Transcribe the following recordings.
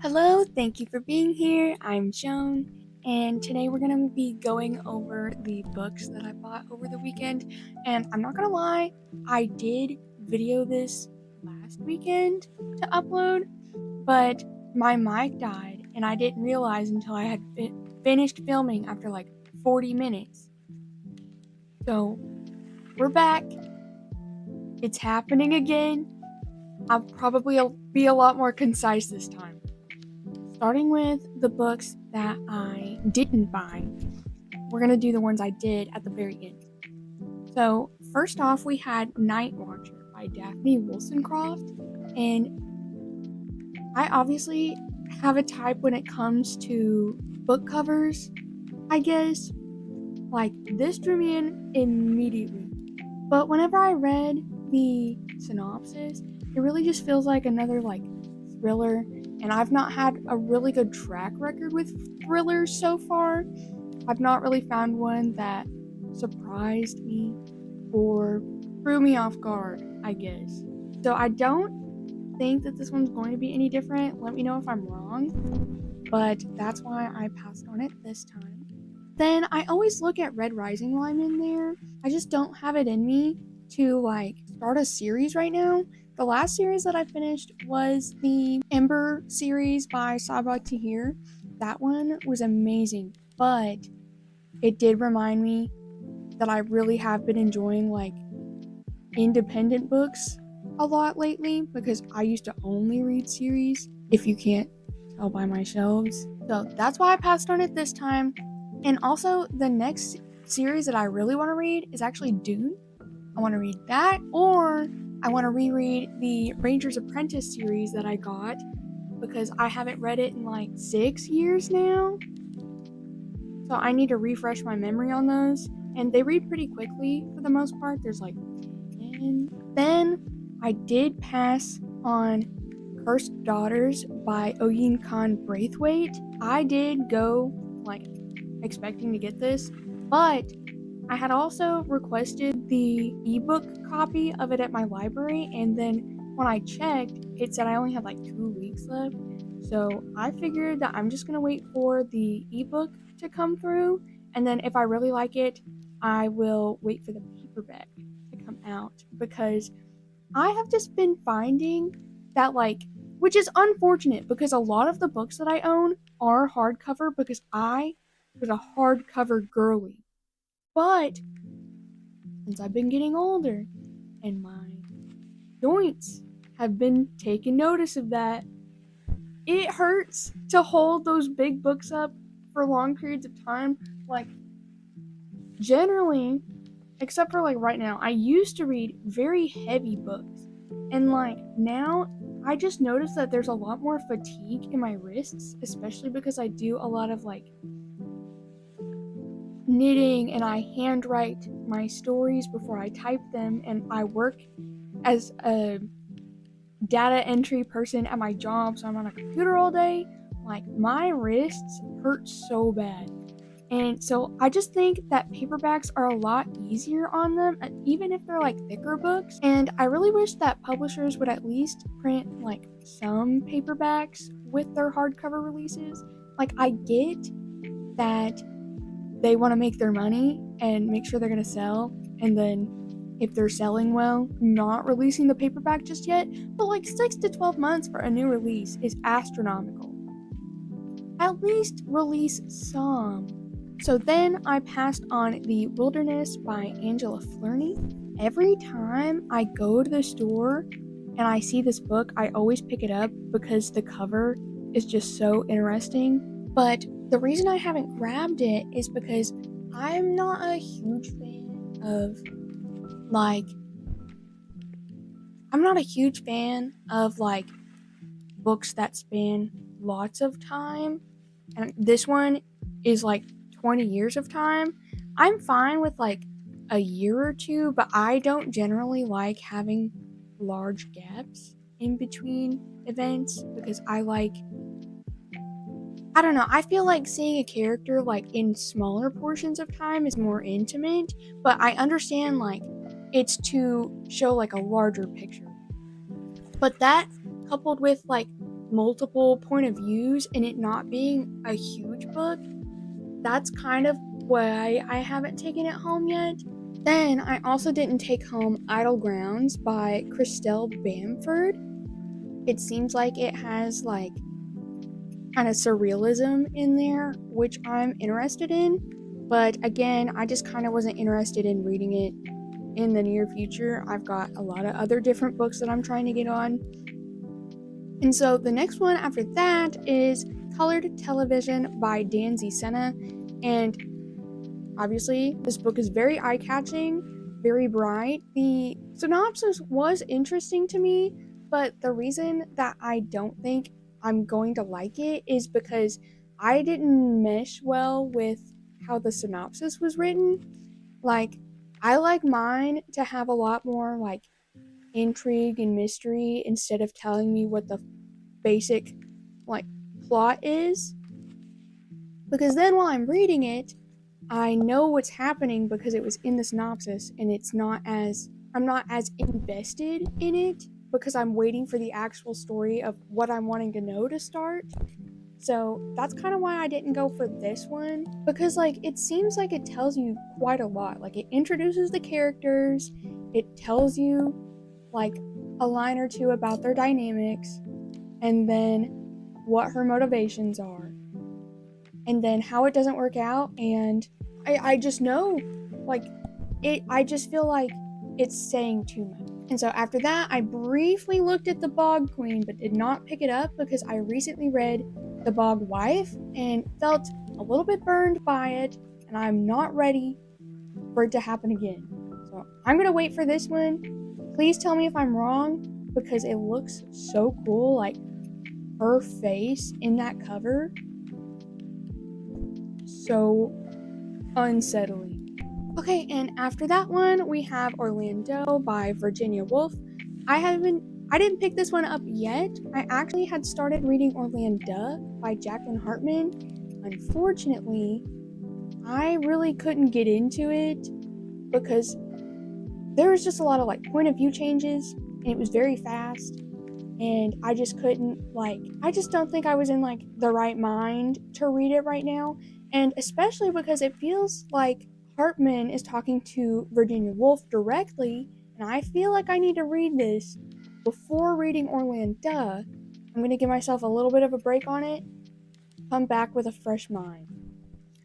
Hello, thank you for being here. I'm Joan, and today we're going to be going over the books that I bought over the weekend. And I'm not going to lie, I did video this last weekend to upload, but my mic died, and I didn't realize until I had finished filming after like 40 minutes. So, we're back. It's happening again. I'll probably be a lot more concise this time. Starting with the books that I didn't buy, we're going to do the ones I did at the very end. So, first off, we had Night Watcher by Daphne Wollstonecraft, and I obviously have a type when it comes to book covers, I guess. Like, this drew me in immediately. But whenever I read the synopsis, it really just feels like another, thriller, and I've not had a really good track record with thrillers so far. I've not really found one that surprised me or threw me off guard, I guess. So I don't think that this one's going to be any different. Let me know if I'm wrong, but that's why I passed on it this time. Then I always look at Red Rising while I'm in there. I just don't have it in me to start a series right now. The last series that I finished was the Ember series by Sabah Tahir. That one was amazing, but it did remind me that I really have been enjoying independent books a lot lately because I used to only read series, if you can't tell by my shelves. So that's why I passed on it this time. And also, the next series that I really want to read is actually Dune. I want to read that, or I want to reread the Ranger's Apprentice series that I got because I haven't read it in 6 years now. So I need to refresh my memory on those. And they read pretty quickly for the most part. There's 10. Then I did pass on Cursed Daughters by Oyin Khan Braithwaite. I did go expecting to get this, but I had also requested the ebook copy of it at my library, and then when I checked, it said I only had 2 weeks left. So I figured that I'm just gonna wait for the ebook to come through, and then if I really like it, I will wait for the paperback to come out, because I have just been finding that which is unfortunate because a lot of the books that I own are hardcover because I was a hardcover girly. But since I've been getting older and my joints have been taking notice of that, it hurts to hold those big books up for long periods of time. Generally, except for right now, I used to read very heavy books. And now I just noticed that there's a lot more fatigue in my wrists, especially because I do a lot of knitting, and I handwrite my stories before I type them, and I work as a data entry person at my job, so I'm on a computer all day. My wrists hurt so bad. And so I just think that paperbacks are a lot easier on them, even if they're thicker books. And I really wish that publishers would at least print some paperbacks with their hardcover releases. I get that they want to make their money and make sure they're going to sell, and then if they're selling well, not releasing the paperback just yet, but 6 to 12 months for a new release is astronomical. At least release some. So then I passed on The Wilderness by Angela Flerney. Every time I go to the store and I see this book, I always pick it up because the cover is just so interesting. But the reason I haven't grabbed it is because I'm not a huge fan of books that span lots of time. And this one is 20 years of time. I'm fine with a year or two, but I don't generally like having large gaps in between events because I don't know, I feel like seeing a character in smaller portions of time is more intimate, but I understand it's to show a larger picture. But that coupled with multiple point of views and it not being a huge book, that's kind of why I haven't taken it home yet. Then I also didn't take home Idle Grounds by Christelle Bamford. It seems like it has like kind of surrealism in there, which I'm interested in. But again, I just kind of wasn't interested in reading it in the near future. I've got a lot of other different books that I'm trying to get on. And so the next one after that is Colored Television by Danzy Senna. And obviously, this book is very eye-catching, very bright. The synopsis was interesting to me, but the reason that I don't think I'm going to like it is because I didn't mesh well with how the synopsis was written. Like, I like mine to have a lot more, like, intrigue and mystery instead of telling me what the basic, like, plot is. Because then while I'm reading it, I know what's happening because it was in the synopsis and I'm not as invested in it because I'm waiting for the actual story of what I'm wanting to know to start. So that's kind of why I didn't go for this one, because like it seems like it tells you quite a lot. Like it introduces the characters, it tells you like a line or two about their dynamics, and then what her motivations are, and then how it doesn't work out, and I just know, like, I just feel like it's saying too much. And so after that, I briefly looked at The Bog Queen, but did not pick it up because I recently read The Bog Wife and felt a little bit burned by it, and I'm not ready for it to happen again. So I'm gonna wait for this one. Please tell me if I'm wrong, because it looks so cool, like her face in that cover. So unsettling. Okay, and after that one, we have Orlando by Virginia Woolf. I didn't pick this one up yet. I actually had started reading Orlando by Jacqueline Hartman. Unfortunately, I really couldn't get into it because there was just a lot of like point of view changes and it was very fast, and I just couldn't, like, I just don't think I was in like the right mind to read it right now. And especially because it feels like Hartman is talking to Virginia Woolf directly, and I feel like I need to read this before reading Orlando. I'm going to give myself a little bit of a break on it, come back with a fresh mind.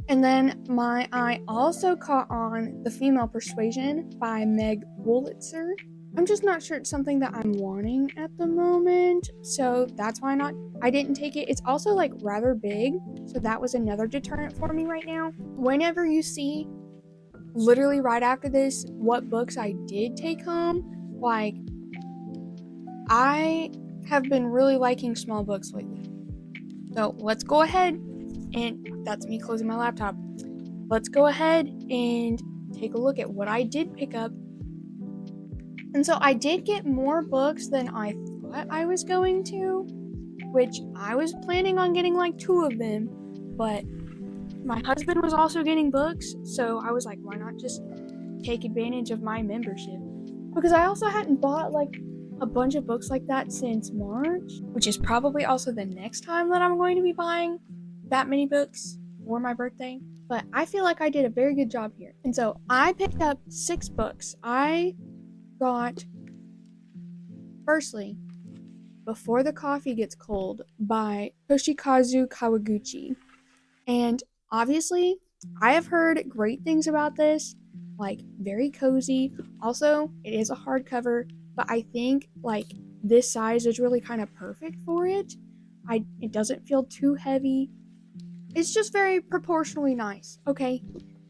And then my eye also caught on The Female Persuasion by Meg Wolitzer. I'm just not sure it's something that I'm wanting at the moment, so that's why I didn't take it. It's also like rather big, so that was another deterrent for me right now. Whenever you see literally right after this what books I did take home, like, I have been really liking small books lately. So let's go ahead, and that's me closing my laptop. Let's go ahead and take a look at what I did pick up. And so I did get more books than I thought I was going to, which I was planning on getting like 2 of them, but my husband was also getting books, so I was like, why not just take advantage of my membership? Because I also hadn't bought like a bunch of books like that since March, which is probably also the next time that I'm going to be buying that many books for my birthday. But I feel like I did a very good job here. And so I picked up 6 books. I got, firstly, Before the Coffee Gets Cold by Toshikazu Kawaguchi. And obviously, I have heard great things about this, like very cozy. Also, it is a hardcover, but I think like this size is really kind of perfect for it. It doesn't feel too heavy. It's just very proportionally nice. Okay,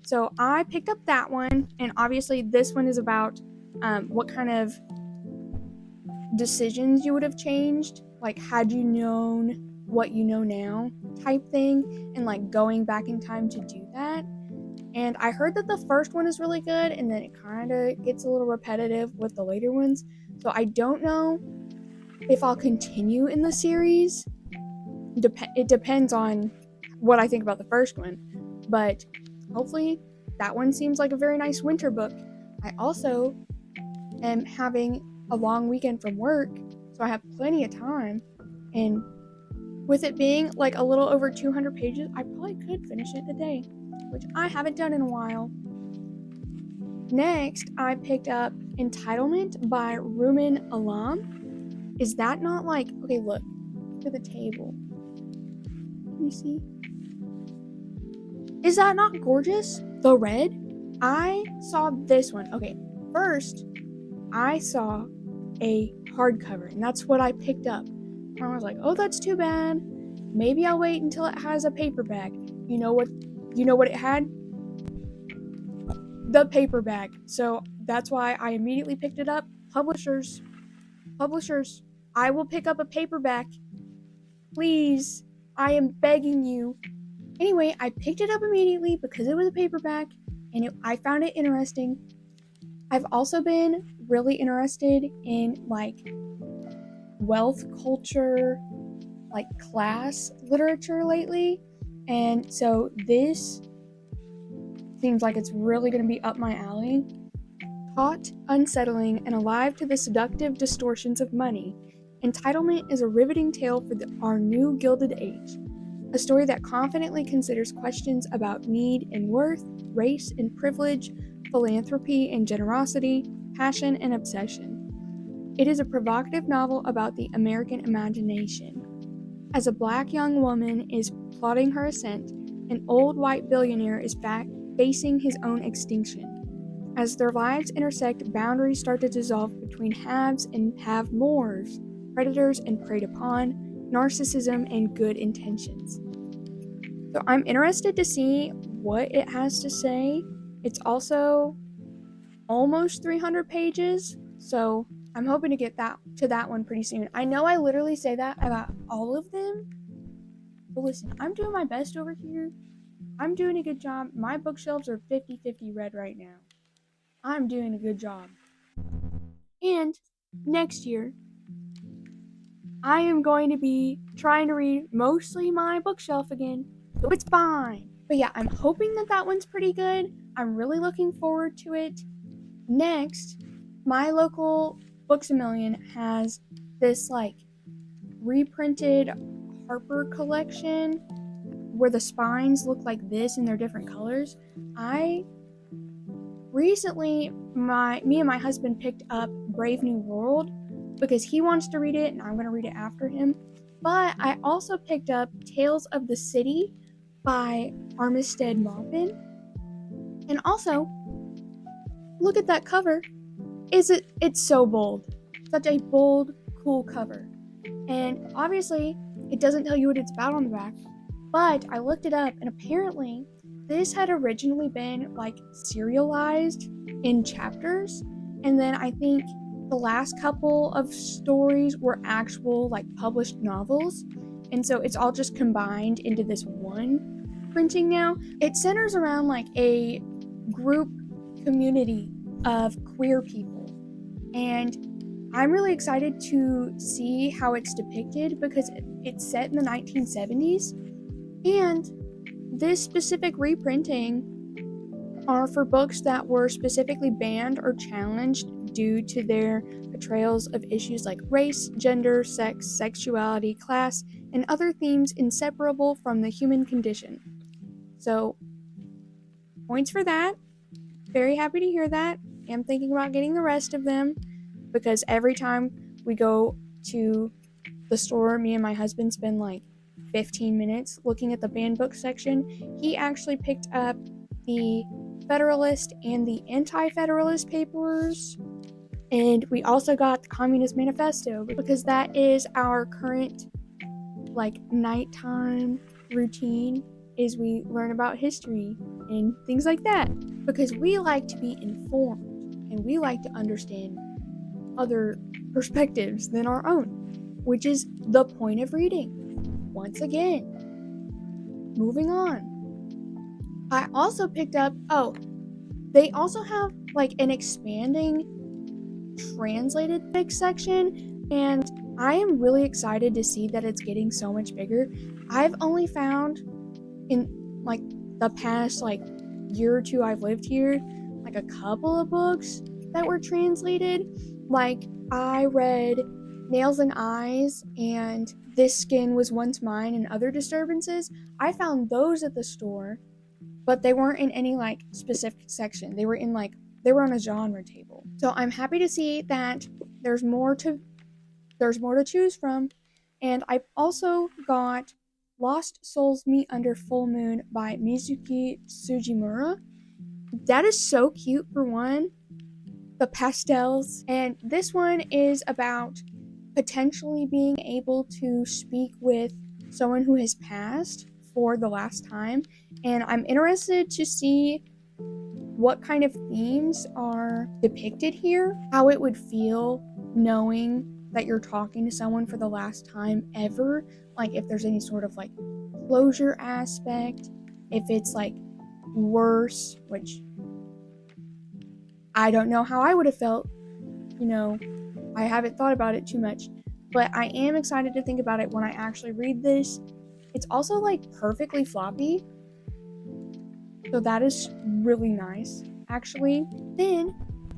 so I picked up that one, and obviously this one is about what kind of decisions you would have changed, like had you known what you know now type thing, and like going back in time to do that. And I heard that the first one is really good, and then it kind of gets a little repetitive with the later ones. So I don't know if I'll continue in the series. It depends on what I think about the first one, but hopefully that one seems like a very nice winter book. I also am having a long weekend from work, so I have plenty of time, and with it being like a little over 200 pages, I probably could finish it today, which I haven't done in a while. Next, I picked up Entitlement by Rumen Alam. Is that not like, okay, look at the table. Can you see? Is that not gorgeous? The red? I saw this one. Okay, first, I saw a hardcover, and that's what I picked up. And I was like, oh, that's too bad. Maybe I'll wait until it has a paperback. You know what it had? The paperback. So that's why I immediately picked it up. Publishers, I will pick up a paperback. Please, I am begging you. Anyway, I picked it up immediately because it was a paperback, and I found it interesting. I've also been really interested in like wealth culture, like class literature lately, and so this seems like it's really going to be up my alley. Taut, unsettling, and alive to the seductive distortions of money, Entitlement is a riveting tale for our new Gilded Age. A story that confidently considers questions about need and worth, race and privilege, philanthropy and generosity, passion and obsession. It is a provocative novel about the American imagination. As a black young woman is plotting her ascent, an old white billionaire is facing his own extinction. As their lives intersect, boundaries start to dissolve between haves and have-mores, predators and preyed upon, narcissism and good intentions. So I'm interested to see what it has to say. It's also almost 300 pages, so I'm hoping to get to that one pretty soon. I know I literally say that about all of them, but listen, I'm doing my best over here. I'm doing a good job. My bookshelves are 50-50 read right now. I'm doing a good job. And next year, I am going to be trying to read mostly my bookshelf again, so it's fine. But yeah, I'm hoping that one's pretty good. I'm really looking forward to it. Next, my local Books A Million has this like reprinted Harper collection where the spines look like this and they're different colors. Recently, me and my husband picked up Brave New World because he wants to read it and I'm going to read it after him. But I also picked up Tales of the City by Armistead Maupin. And also, look at that cover. It's so bold. Such a bold, cool cover. And obviously, it doesn't tell you what it's about on the back. But I looked it up and apparently this had originally been like serialized in chapters, and then I think the last couple of stories were actual like published novels, and so it's all just combined into this one printing now. It centers around like a group community of queer people, and I'm really excited to see how it's depicted because it's set in the 1970s, and this specific reprinting are for books that were specifically banned or challenged due to their portrayals of issues like race, gender, sex, sexuality, class, and other themes inseparable from the human condition. So, points for that. Very happy to hear that. I'm thinking about getting the rest of them because every time we go to the store, me and my husband spend like 15 minutes looking at the banned book section. He actually picked up the Federalist and the Anti-Federalist papers, and we also got the Communist Manifesto because that is our current like nighttime routine, is we learn about history and things like that because we like to be informed and we like to understand other perspectives than our own, which is the point of reading. Once again, moving on. I also picked up, they also have like an expanding translated fic section, and I am really excited to see that it's getting so much bigger. I've only found in like the past like year or two I've lived here, like a couple of books that were translated. Like I read Nails and Eyes and This Skin Was Once Mine and other disturbances, I found those at the store, but they weren't in any like specific section. They were on a genre table. So I'm happy to see that there's more to choose from. And I also got Lost Souls Meet Under Full Moon by Mizuki Sugimura. That is so cute for one. The pastels. And this one is about potentially being able to speak with someone who has passed for the last time. And I'm interested to see what kind of themes are depicted here, how it would feel knowing that you're talking to someone for the last time ever, like if there's any sort of like closure aspect, if it's like worse, which I don't know how I would have felt, I haven't thought about it too much, but I am excited to think about it when I actually read this. It's also like perfectly floppy, so that is really nice, actually. Then,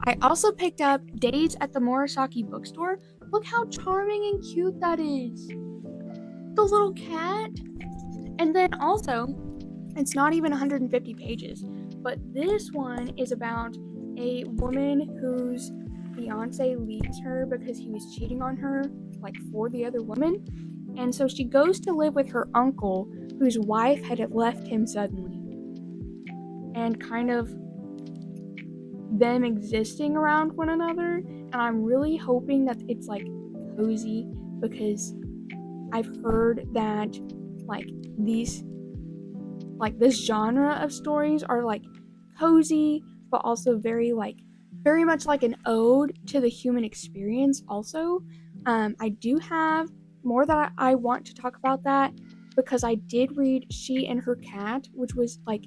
I also picked up Days at the Murasaki bookstore. Look how charming and cute that is. The little cat. And then also, it's not even 150 pages, but this one is about a woman whose fiance leaves her because he was cheating on her, like for the other woman. And so she goes to live with her uncle, whose wife had left him suddenly. And kind of them existing around one another. And I'm really hoping that it's like cozy, because I've heard that like this genre of stories are like cozy, but also very much like an ode to the human experience also. I do have more that I want to talk about that, because I did read She and Her Cat, which was like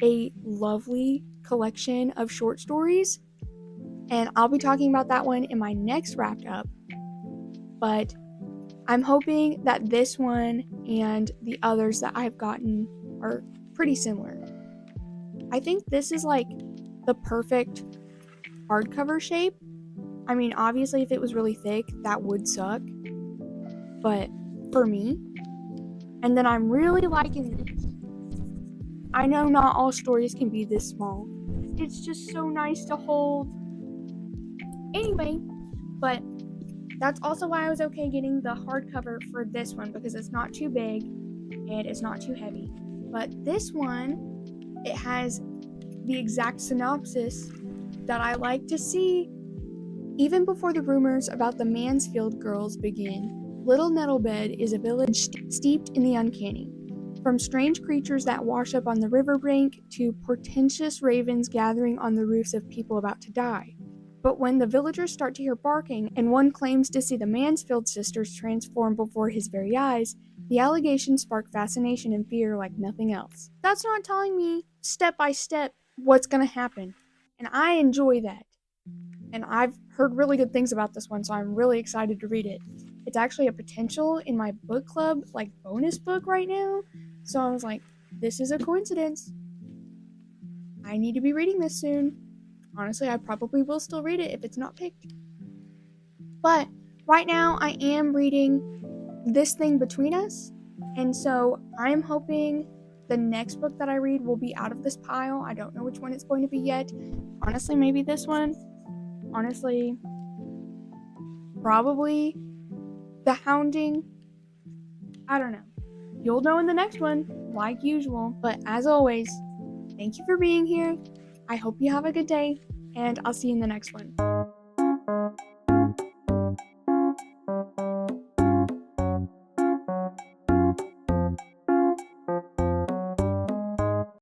a lovely collection of short stories, and I'll be talking about that one in my next wrapped up. But I'm hoping that this one and the others that I've gotten are pretty similar. I think this is like the perfect hardcover shape. I mean, obviously if it was really thick, that would suck, but for me. And then I'm really liking this. I know not all stories can be this small. It's just so nice to hold. Anyway, but that's also why I was okay getting the hardcover for this one, because it's not too big and it's not too heavy. But this one, it has the exact synopsis that I like to see. Even before the rumors about the Mansfield girls begin, Little Nettlebed is a village steeped in the uncanny. From strange creatures that wash up on the riverbank to portentous ravens gathering on the roofs of people about to die. But when the villagers start to hear barking, and one claims to see the Mansfield sisters transform before his very eyes, the allegations spark fascination and fear like nothing else. That's not telling me step by step what's going to happen, and I enjoy that. And I've heard really good things about this one, so I'm really excited to read it. It's actually a potential in my book club, like bonus book right now, so I was like, this is a coincidence. I need to be reading this soon. Honestly, I probably will still read it if it's not picked. But right now, I am reading This Thing Between Us, and so I'm hoping the next book that I read will be out of this pile. I don't know which one it's going to be yet. Honestly, maybe this one. Honestly, probably The Hounding. I don't know. You'll know in the next one, like usual. But as always, thank you for being here. I hope you have a good day, and I'll see you in the next one.